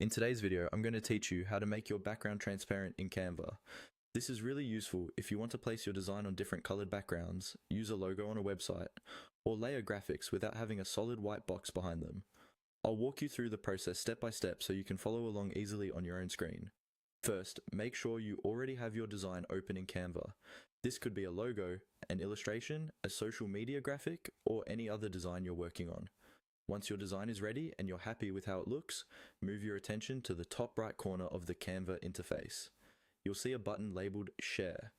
In today's video, I'm going to teach you how to make your background transparent in Canva. This is really useful if you want to place your design on different colored backgrounds, use a logo on a website, or layer graphics without having a solid white box behind them. I'll walk you through the process step by step so you can follow along easily on your own screen. First, make sure you already have your design open in Canva. This could be a logo, an illustration, a social media graphic, or any other design you're working on. Once your design is ready and you're happy with how it looks, move your attention to the top right corner of the Canva interface. You'll see a button labeled Share.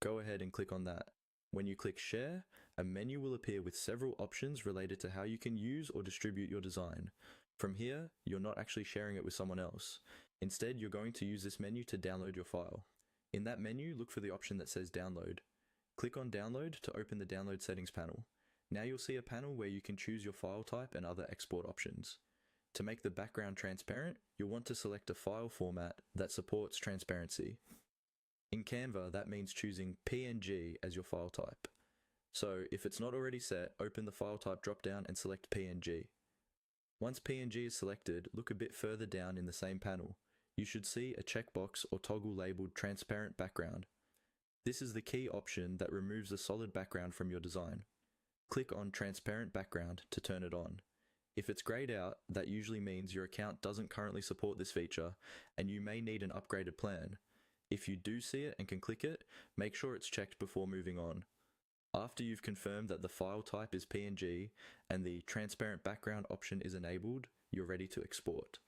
Go ahead and click on that. When you click Share, a menu will appear with several options related to how you can use or distribute your design. From here, you're not actually sharing it with someone else. Instead, you're going to use this menu to download your file. In that menu, look for the option that says Download. Click on Download to open the Download Settings panel. Now you'll see a panel where you can choose your file type and other export options. To make the background transparent, you'll want to select a file format that supports transparency. In Canva, that means choosing PNG as your file type. So if it's not already set, open the file type drop-down and select PNG. Once PNG is selected, look a bit further down in the same panel. You should see a checkbox or toggle labeled Transparent Background. This is the key option that removes the solid background from your design. Click on Transparent Background to turn it on. If it's grayed out, that usually means your account doesn't currently support this feature and you may need an upgraded plan. If you do see it and can click it, make sure it's checked before moving on. After you've confirmed that the file type is PNG and the Transparent Background option is enabled, you're ready to export.